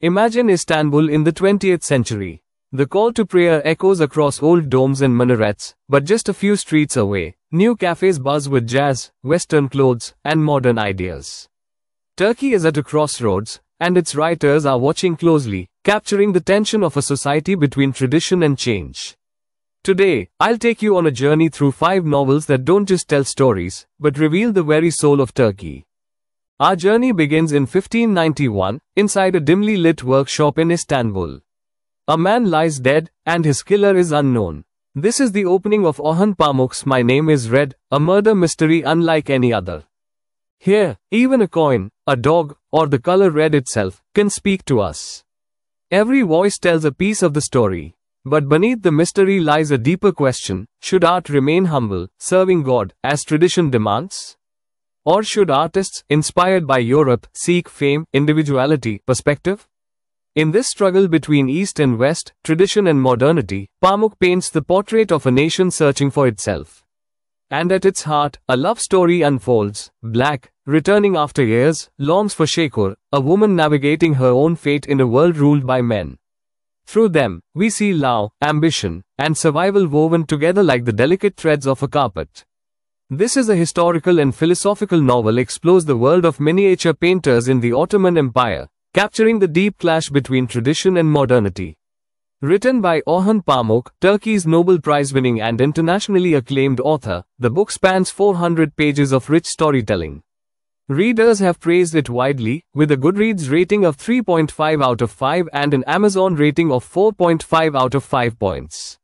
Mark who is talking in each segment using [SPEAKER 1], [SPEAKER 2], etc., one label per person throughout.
[SPEAKER 1] Imagine Istanbul in the 20th century. The call to prayer echoes across old domes and minarets, but just a few streets away, new cafes buzz with jazz, Western clothes, and modern ideas. Turkey is at a crossroads, and its writers are watching closely, capturing the tension of a society between tradition and change. Today, I'll take you on a journey through 5 novels that don't just tell stories, but reveal the very soul of Turkey. Our journey begins in 1591, inside a dimly lit workshop in Istanbul. A man lies dead, and his killer is unknown. This is the opening of Orhan Pamuk's My Name is Red, a murder mystery unlike any other. Here, even a coin, a dog, or the color red itself, can speak to us. Every voice tells a piece of the story. But beneath the mystery lies a deeper question: should art remain humble, serving God, as tradition demands? Or should artists, inspired by Europe, seek fame, individuality, perspective? In this struggle between East and West, tradition and modernity, Pamuk paints the portrait of a nation searching for itself. And at its heart, a love story unfolds. Black, returning after years, longs for Shekur, a woman navigating her own fate in a world ruled by men. Through them, we see love, ambition, and survival woven together like the delicate threads of a carpet. This is a historical and philosophical novel explores the world of miniature painters in the Ottoman Empire, capturing the deep clash between tradition and modernity. Written by Orhan Pamuk, Turkey's Nobel Prize-winning and internationally acclaimed author, the book spans 400 pages of rich storytelling. Readers have praised it widely, with a Goodreads rating of 3.5 out of 5 and an Amazon rating of 4.5 out of 5 points.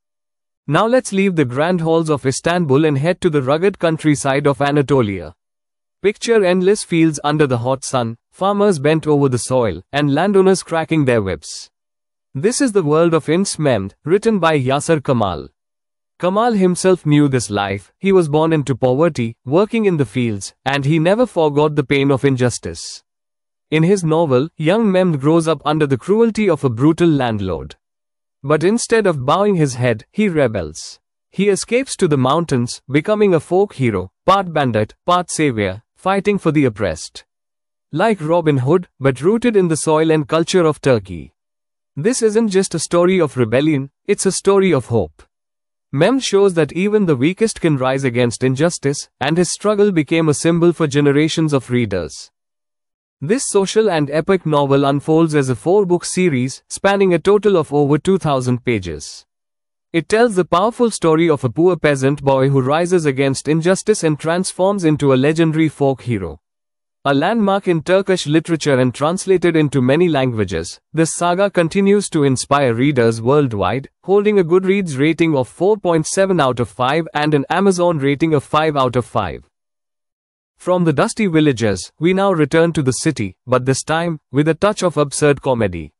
[SPEAKER 1] Now let's leave the grand halls of Istanbul and head to the rugged countryside of Anatolia. Picture endless fields under the hot sun, farmers bent over the soil, and landowners cracking their whips. This is the world of Ins Memd, written by Yaşar Kemal. Kemal himself knew this life. He was born into poverty, working in the fields, and he never forgot the pain of injustice. In his novel, young Memd grows up under the cruelty of a brutal landlord. But instead of bowing his head, he rebels. He escapes to the mountains, becoming a folk hero, part bandit, part savior, fighting for the oppressed. Like Robin Hood, but rooted in the soil and culture of Turkey. This isn't just a story of rebellion, it's a story of hope. Memd shows that even the weakest can rise against injustice, and his struggle became a symbol for generations of readers. This social and epic novel unfolds as a 4-book series, spanning a total of over 2,000 pages. It tells the powerful story of a poor peasant boy who rises against injustice and transforms into a legendary folk hero. A landmark in Turkish literature and translated into many languages, this saga continues to inspire readers worldwide, holding a Goodreads rating of 4.7 out of 5 and an Amazon rating of 5 out of 5. From the dusty villages, we now return to the city, but this time, with a touch of absurd comedy.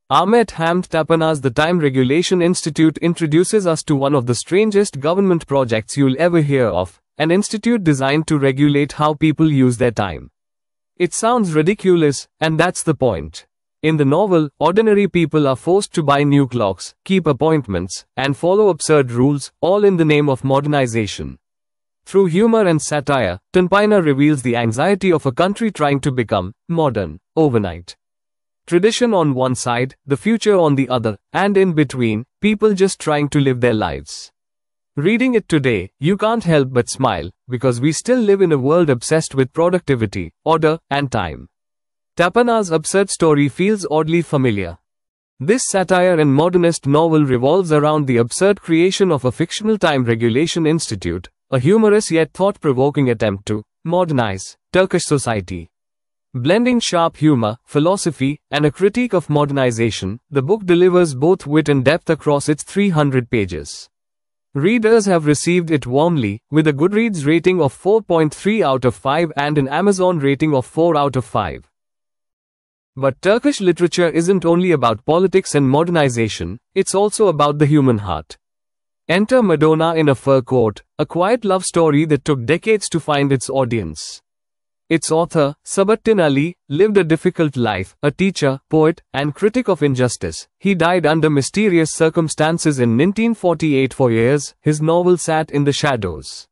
[SPEAKER 1] Ahmet Hamdi Tanpınar's The Time Regulation Institute introduces us to one of the strangest government projects you'll ever hear of, an institute designed to regulate how people use their time. It sounds ridiculous, and that's the point. In the novel, ordinary people are forced to buy new clocks, keep appointments, and follow absurd rules, all in the name of modernization. Through humor and satire, Tanpınar reveals the anxiety of a country trying to become modern overnight. Tradition on one side, the future on the other, and in between, people just trying to live their lives. Reading it today, you can't help but smile, because we still live in a world obsessed with productivity, order, and time. Tanpınar's absurd story feels oddly familiar. This satire and modernist novel revolves around the absurd creation of a fictional time regulation institute, a humorous yet thought-provoking attempt to modernize Turkish society. Blending sharp humor, philosophy, and a critique of modernization, the book delivers both wit and depth across its 300 pages. Readers have received it warmly, with a Goodreads rating of 4.3 out of 5 and an Amazon rating of 4 out of 5. But Turkish literature isn't only about politics and modernization, it's also about the human heart. Enter Madonna in a fur coat, a quiet love story that took decades to find its audience. Its author, Sabahattin Ali, lived a difficult life, a teacher, poet, and critic of injustice. He died under mysterious circumstances in 1948. For years, his novel sat in the shadows.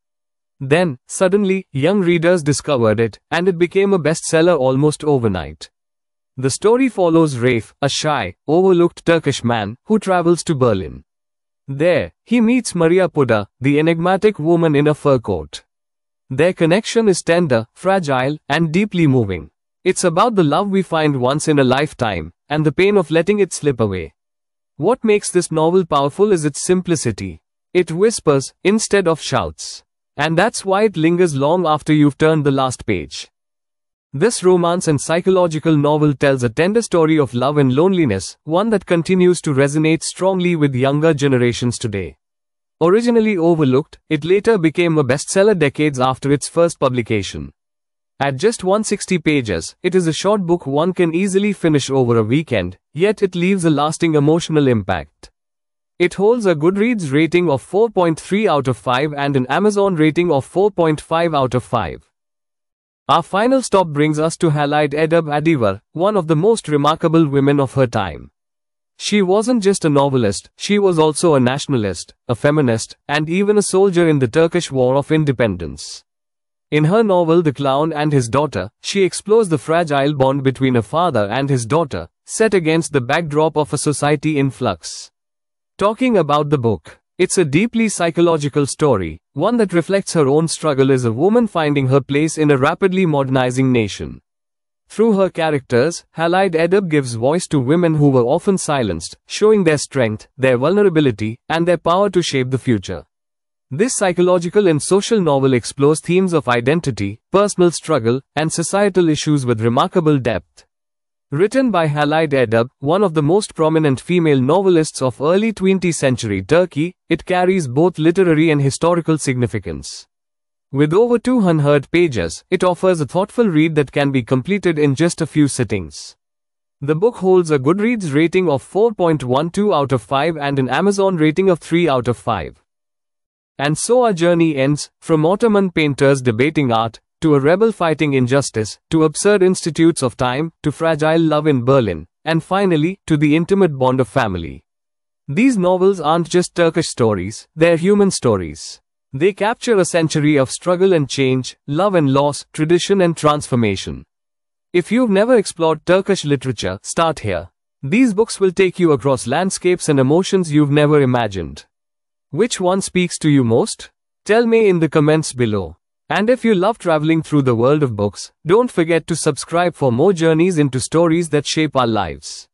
[SPEAKER 1] Then, suddenly, young readers discovered it, and it became a bestseller almost overnight. The story follows Raif, a shy, overlooked Turkish man who travels to Berlin. There, he meets Maria Puda, the enigmatic woman in a fur coat. Their connection is tender, fragile, and deeply moving. It's about the love we find once in a lifetime, and the pain of letting it slip away. What makes this novel powerful is its simplicity. It whispers, instead of shouts. And that's why it lingers long after you've turned the last page. This romance and psychological novel tells a tender story of love and loneliness, one that continues to resonate strongly with younger generations today. Originally overlooked, it later became a bestseller decades after its first publication. At just 160 pages, it is a short book one can easily finish over a weekend, yet it leaves a lasting emotional impact. It holds a Goodreads rating of 4.3 out of 5 and an Amazon rating of 4.5 out of 5. Our final stop brings us to Halide Edib Adıvar, one of the most remarkable women of her time. She wasn't just a novelist, she was also a nationalist, a feminist, and even a soldier in the Turkish War of Independence. In her novel The Clown and His Daughter, she explores the fragile bond between a father and his daughter, set against the backdrop of a society in flux. Talking about the book, it's a deeply psychological story, one that reflects her own struggle as a woman finding her place in a rapidly modernizing nation. Through her characters, Halide Edib gives voice to women who were often silenced, showing their strength, their vulnerability, and their power to shape the future. This psychological and social novel explores themes of identity, personal struggle, and societal issues with remarkable depth. Written by Halide Edib, one of the most prominent female novelists of early 20th century Turkey, it carries both literary and historical significance. With over 200 pages, it offers a thoughtful read that can be completed in just a few sittings. The book holds a Goodreads rating of 4.12 out of 5 and an Amazon rating of 3 out of 5. And so our journey ends, from Ottoman painters debating art, to a rebel fighting injustice, to absurd institutes of time, to fragile love in Berlin, and finally, to the intimate bond of family. These novels aren't just Turkish stories, they're human stories. They capture a century of struggle and change, love and loss, tradition and transformation. If you've never explored Turkish literature, start here. These books will take you across landscapes and emotions you've never imagined. Which one speaks to you most? Tell me in the comments below. And if you love traveling through the world of books, don't forget to subscribe for more journeys into stories that shape our lives.